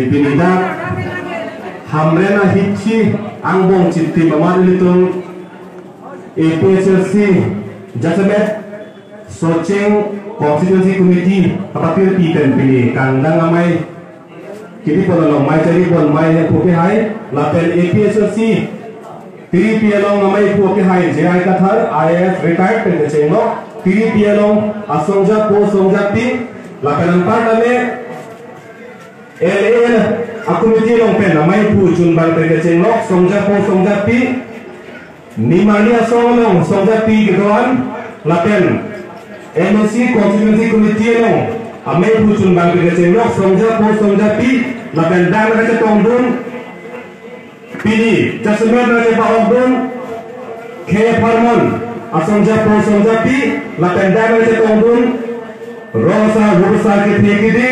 pinida hamrena hitchi angbong chitti mamalitung APHRC Jasamet Socheng Constituency Committee apakir pipen pilih kandang amai kini penolong mai jadi pun mai puke hai lapen APHRC tiri pialong amai puke hai jai kathar IAS retired pen cenglo tiri pialong asongja po songja pi lapen partame LAN akumiti long pen amai pu chun bang pen cenglo songja po songja pi Nimani asong songja pi gituan lapen MNC Constituency Committee long amai pucun bang pen cenglo songja po songja pi lapen dang raja tongdun pini jasmer raja paogdun ke farmon asongja po songja pi lapen dang raja tongdun rosa bursa ke tekidi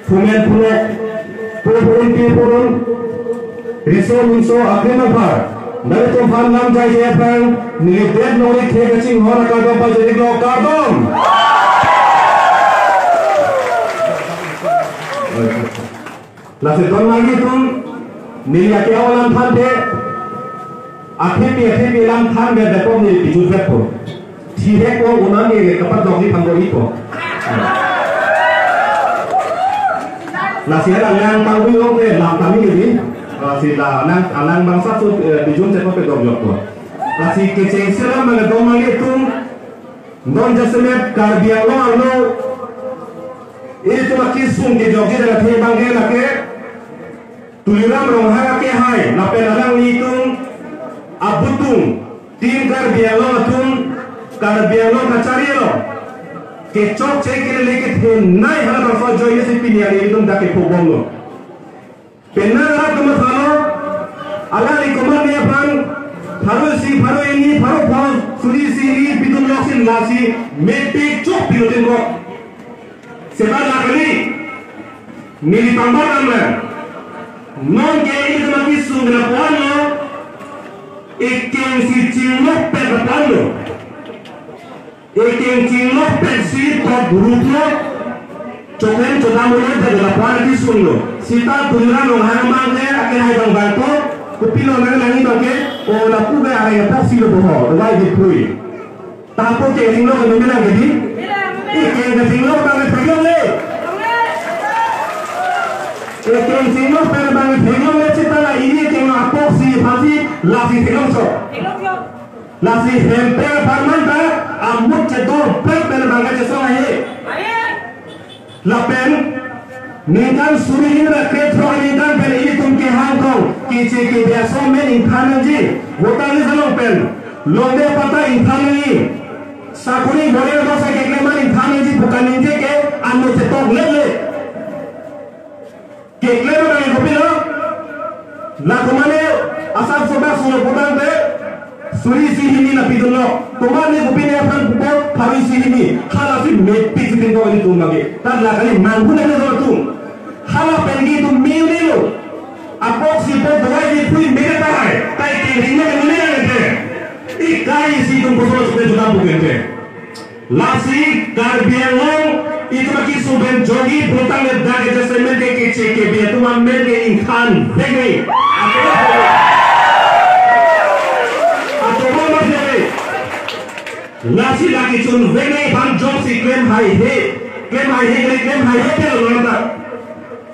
fumen puno purun pi purun riso munso akhirnya par Nari tumphan lam jai jepang nilibet nori kegacing hora kagam pa jadi glo kardom. Lasi don lagi tum nilya ke awalan than de akhe pi lam than de depo ni biju depo. Thire ko unani le kapat dogi pangori ko. Lasi ada yang tangwi long de lam kami ni. Sila anak bangsa tu dijun cepat pedok joko. Lasi kecing sila mengadom lagi tum don jasmet karbiang lo alo. Ini tu laki sung ke jogi dengan thei bangge laki tuliram rong hai ke hai lapen alang ni tum abutung tim karbiang lo tum karbiang lo kacari lo kecok cekir leke thei nai hala bangsa joye si pinia ni tum dak ke pogong lo. Benar lah kamu tahu, Allah ni kamu ni apa? Faru ini, faru suri sini, bidun loksin lasi, mepe cok pilotin kok. Sebab lagi ni tambah nama, non kaya ini semakin sungguh puan lo, ikan si cingok pekan lo, ikan cingok pesi kok buruk lo. Coba coba mulai dari laporan di sungguh. Sita tuliran orang yang mana akan hai bang bantu, kupilo mana lagi bangke, oh laku be ada yang tak silo bohong, doa dipui. Tapi ke singlo kan mana jadi? Ke singlo bang pegang le. Ke singlo bang pegang le cita lah ini kena apa si pasti lasi pegang so. Lasi hempel farman dah, amut cedor per bangga cesong aye. Lapen Nikan suri ini rakyat nikan pen ini tumke Hong Kong kici ke biasa men infanan ji wotani salong pen londe pata infanan ini sakuni boleh dosa kekleman infanan ji bukan ini ke anu cetok lele kekleman dari kopi lo lakumane asal sobat sudah pulang te suri sini napi dulu kumane kopi ni akan pupuk hari sini halafi mepi siting kau ini tumbagi tak lagi mampu nene dulu tum hala pengi tu miu lo apok si pot doa di pui mere tarai tai kirinya ke mere nete ikai si tum kosong sudah sudah bukan te lasi karbiang itu lagi suben jogi butang le dage jasa mende ke ceke biar tu mende inkan begi atau mana sih lasi lagi cun begi bang job si klaim hai he kalau orang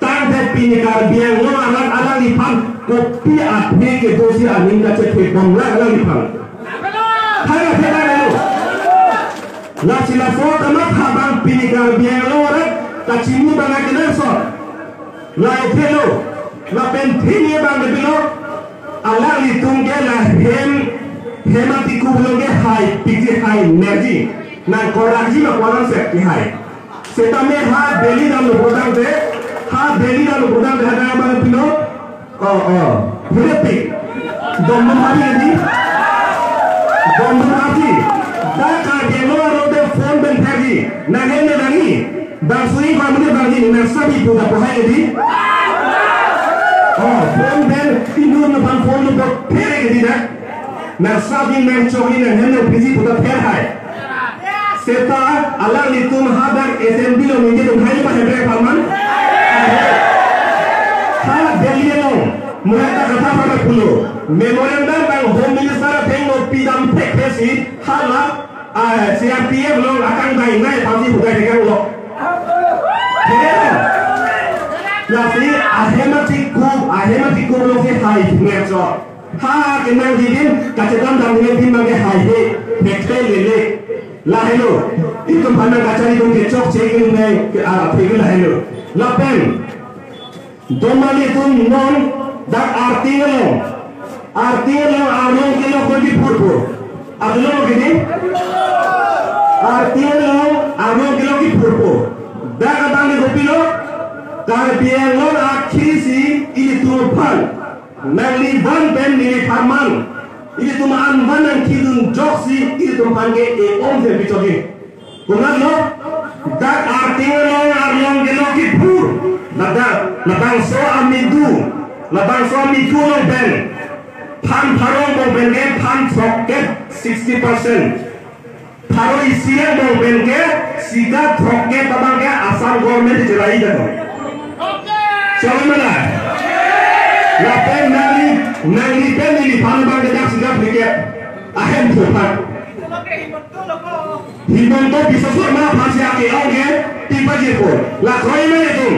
tang pini karbiang lo alang lipan kopi api ke dosi aning kaca pepong lah alang lipan. Hai apa lo? Lasi laso kamat habang pini karbiang lo orang kacimu bangga kena so. Lai pelo, la pentini bangga pelo, alang litung ke lah hematiku belum ke hai pikir hai energi, nang koraji makwalan set hai. Setame ha beli dalam bodang deh. Ha beli dalam bodang deh ada apa pino? Berarti domba mati ni, domba mati. Dah kerja luar ada phone bentergi, nahen lagi. Barsui kamu ni bagi nasabi punya pohai ni. Phone ben tidur nampak phone tu pergi ni dah. Nasabi mencoki nahen busy punya pergi. Seta alang litum hadar SMB lo minje tu hari pas hebrak paman. mulai tak kata pada pulau memorandum bang home minister tengok pidam tekesi hala CRPF lo akan naik pasti bukan dengan lo Lasi ahematik group lo ke hai ngerso ha kenang didin kacetan dan lebih mage hai he bekte lele lahelo itu mana kacari itu kecok cekin nai ke arah pergi lahelo lapen domali itu non dak artinya lo arong kilo kodi purpur adlo gini artinya lo arong kilo ki purpur dak kadang di kopilo karbiang lo akhisi ini turpan nali van pen ini farman ini tumaan vanan kidun joksi ini turpan ke om se bicogi kunat lo dak artinya lo arong kilo ki pur Labang so amidu lo ben pan parong mo ben ke pan troket 60% paro isian mo ben ke sida troket babang ke asal government jerai dah Siapa mana? Lapen nali pen ini pan bang ke dak sida pikir ahem tuhan Himonto bisa sama pasti akhir ke tiba je pun la koi mana tu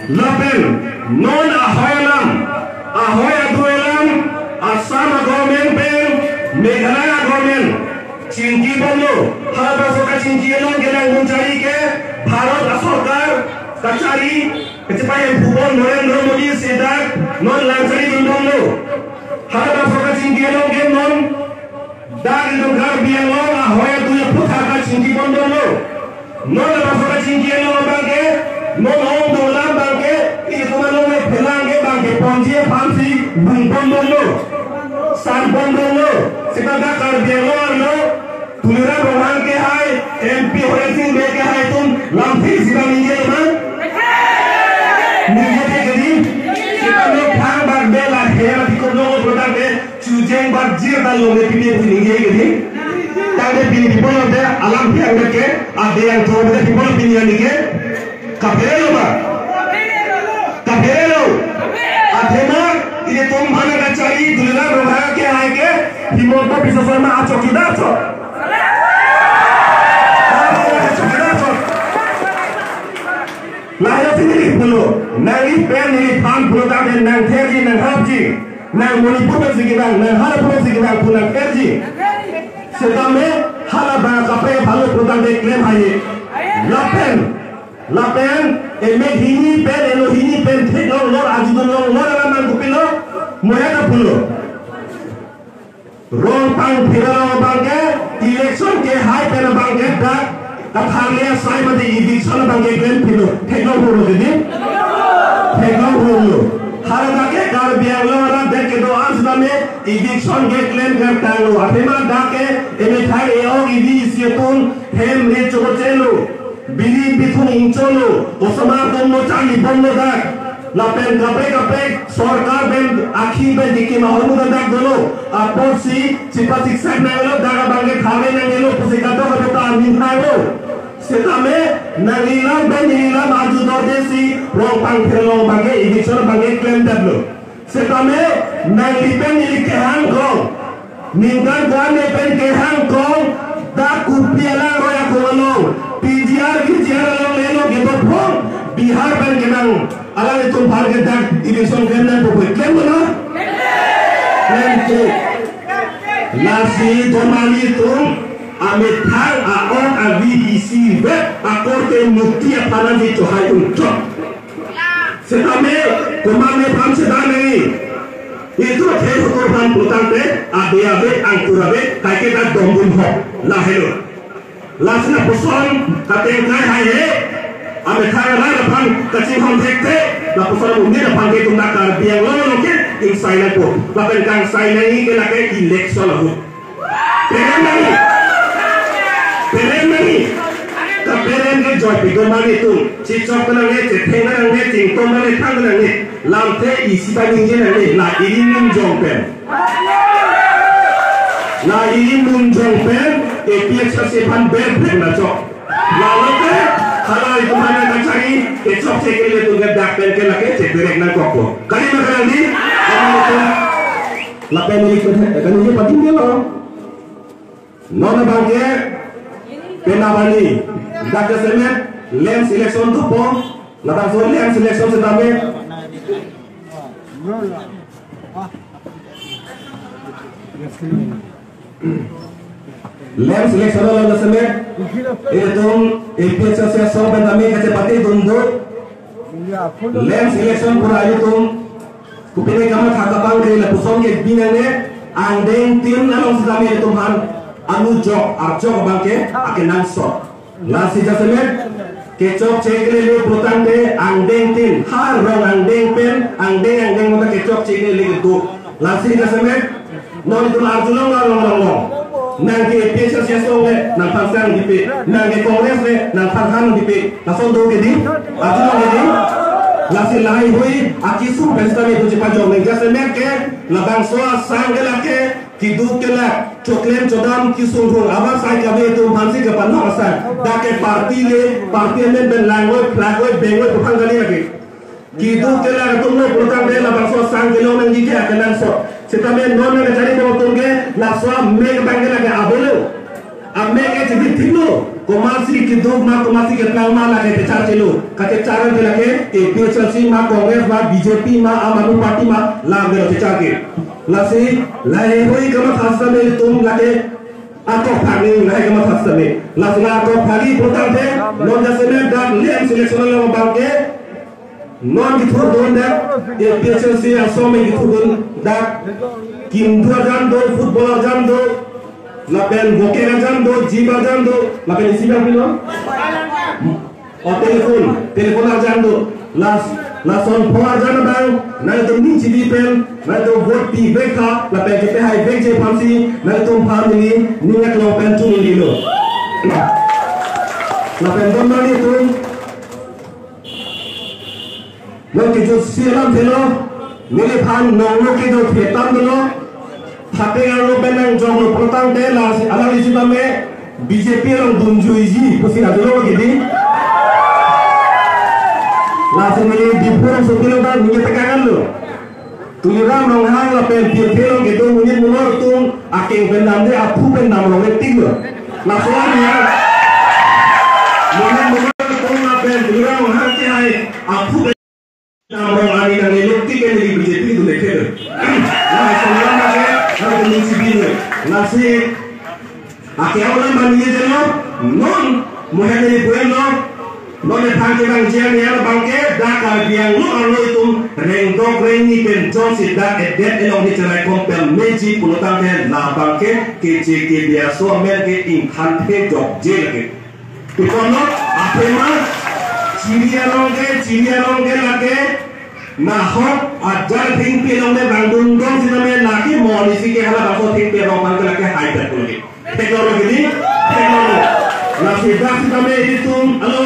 Lapen non ahoylam aduelam asama government pen Meghalaya government Chinki बनो हर बसों का चिंकी लोग गेला मुंचारी के भारत सरकार कचारी कचपाई भूगोल नरेंद्र मोदी सेदा नॉन लांचरी बनो हर बसों का चिंकी लोग के नॉन दाग लोग बियांगो ahoy तुझे पुथा का चिंकी बनो नॉन बसों का चिंकी लोग बांगे नॉन होम दोला बांगे इस तुम्हारे में फैलांगे बांगे पंजिए फांसी बनो सान बनो सितारा कर बियांगो लो तुलरा रोहान के हाय एमपी हरे सिंह बे के हाय तुम लांफी सिरा निजे मन निजे के गदी सिता में फांग बाग बे ला हेरा दिको लो प्रदान के चुजेंग बाग जीर दा लोगे पिने निजे गदी तागे पिने पिपल दे अलाम पे अंग के आ दे अंग तो दे पिपल पिने निके कपेलो बा कपेलो अथेना इने तुम भाने का चाहिए तुलरा रोहान के हाय के हिमोto bisa sama aco kita aco Lahir sendiri dulu, nari pen ini pan produk dan nang terji nang habji, nang moni pun sekitar, nang hal pun sekitar pun nang terji. Setame hal bang kape halu produk de klaim haye. Lapen, emek hini pen tekno lor ajudun lor aman kupilo, moya pulo. Rong pang phiralo bangke election ke high pen bangke dak Katharlia sai mati eviction bangke claim philo thekno bolo gini thekno bolo harga ke kar bianglo ra dek do asda me eviction ke claim karta lo athema dake eme thai eo evi sietun hem re chochelo bili bithun incholo osama tomno chali bonno dak Lapen kape सरकार बेन आखी बेन दिखे महमूद दाग दलो अपोसी चिपातिक साइड ना लो दागा बांगे खावे ना लो पुसिकातो कतो आमिन नागो सेतामे नलीला माजू दो देसी रोंग पांग फिरलो बांगे इविशन बांगे क्लेम दलो सेतामे नली पेन निके हांग को निंगन गाने पेन के हांग को दा कुपियाला रोया कोलो पीजीआर लो लेलो गेतो फोन बिहार पेन के नांग Alam itu harga dak division kena pokok klaim mana? Klaim tu. Nasi domani tu amit hal aon AVDC web akorte mukti apa nanti cohai untuk. Setame domani pam sedane itu thai korban putante abe angkurabe kaike dak dombun ho lahelo. Lasna poson kateng kai hai he Ame thai la pan kacing hom hekte la pusara mungkin la pan ke tum nakar biang lo ke ing saina ko la pen kang saina ni ke la ke election la hu peren nani ka peren ke joy pi go mani tu chi chok na ne che theng na ne ching tom na ne thang na ne lam the isi ba ning je na ne la irin ning jong pen la irin ning jong pen e piek sa se pan ber pen na chok la lo ke Kalau itu mana nak cari, kecok cekil itu gedak pen ke laki cekirek nang kopo. Kali makan ni, kamu itu lapen milik kan ini penting dia loh. Nona bangke penabani, jaga semen, lem selection tu pom, latang so lem selection sedame. Lem selection lalu semen, itu episode so pendami kecepatan tunduk. Lem selection pura itu, kupine kamu thakapang kiri lepusong ke binane, andeng tim nalong sedame itu han. Anu jok, arjok bangke, akan nangsot. Nasi jasemet, kecok cekle le putang de, andeng tin, har rong andeng pen, andeng mata kecok cekle le gitu. Nasi jasemet, non itu arjulong long. Nang ke pesa siasong le, nang pangsang dipe, nang ke kongres le, nang panghan dipe. Nasong do gedi, arjulong gedi. Nasi lain hui, akisu pesta me tujuh panjang neng jasemet ke, labang soa sanggela ke. Kidu kela coklen codam kisung abar sai kabe tu pansi ke panno asal dake parti men ben langoi bengoi putang kali lagi kidu kela tu no putang de la bangso sang kilo nang jike akan so setamen non na cari ko tungge la so me bangge lagi abelo amme ke jadi tino komasi kidu ma komasi ke palma lagi te char chelo kate charan de lagi e PSC ma Congress ma BJP ma Am Aadmi Party ma la gelo te char ke Lasi, lahir hui kamu khasta me tum lage atau pagi lahir kamu khasta me. Lasi atau pagi putar deh, non jasa me dak lem selection yang bangke, non gitu don dak, PSC asal me gitu don dak, kindu jando, footballer jando, lapen boker jando, jiba jando, lapen isi dak bilo, oh telepon jando, lason poa jana bang, nanti tu ni cibi pen, nanti tu vote pi beka, lapen kita hai bek je pansi, nanti tu family ni nak lo pen tu ni lo. Lapen tu mana tu? Nanti tu siaran telo, ni pan nonglo kita petan telo, tapi kalau pen yang jom lo pertang telas, alam isi tame BJP orang dunjuiji, pasti ada lo gini. Langsung ini di purang sokilo dan minyak tekangan lo. Tuliram longhang la pen pirtelo gitu minyak munor tung aking pendam de apu pendam long etik lo. Langsungnya minyak munor tung la pen tuliram longhang ke hai apu pendam long ani nang elokti ke dari BJP itu lekhe lo. Nah sekarang lagi harus mengisi bino. Nasi aking orang maniye jelo non muhen dari bueno. Nona tangke bang jian ya bangke dak biang lu arlo itu rendok reni pen Johnson dak edet elong ni cerai kompel meji pulutan pen la bangke kece ke biaso mer ke ingkan pe job je lagi. Tukono apa mah cilia longge lagi nahok ajar ting pe longge bandung dong sih namanya lagi monisi ke hala baso ting pe longge lagi hybrid lagi. Teknologi ni teknologi. Nasi dak sih namanya itu alo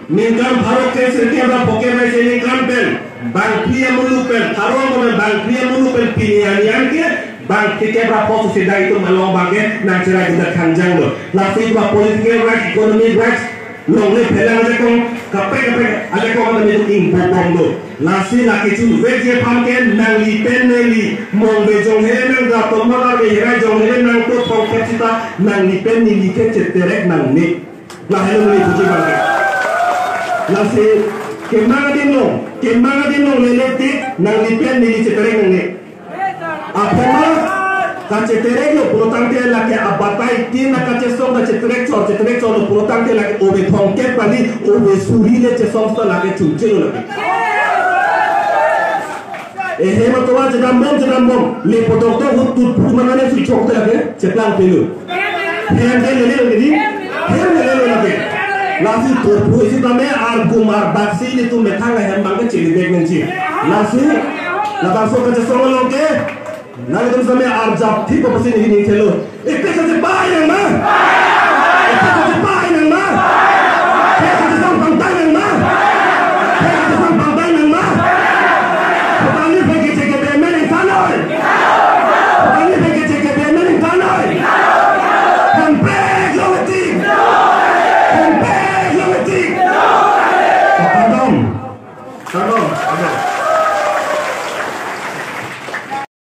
Ningkan Bharat ke setiap poker में से निकाल पेन बांकिया मुलु पेन थारों में बांकिया मुलु पेन पिनियानियान के bank tiket rapor sudah itu melong bangke nancera kita kanjang lo lafi dua political right economic right long le pelang aja kong kapek ada kong ada itu impopong lo lasi laki cun veje pamke nang li pen neli mong bejong hele nang gato malar be hirai jong hele nang to pong kecita nang li pen ni ke ceterek nang ni lah hele ni puji bangke Nasi kemana din long leletik nang lipen ni ceterek nang ni. Apa mah kaceterek lo pulutang te laki abatai tin nak kacesong na ceterek cor lo pulutang te laki obe tongket pali obe suri le cesong sta laki cunce lo laki. Hema toa jedam bom le podoktor hutut pumana su chok te laki ceplang pelu. Hem lele lo gini hem lele lo laki. Nasi topu isi tame argumar baksi itu metang ayam bangke cili dek nenci. Nasi labang so kerja songo loke. Nasi itu sampai arjab tipe pasti ini telo. Itu saja bayang mah.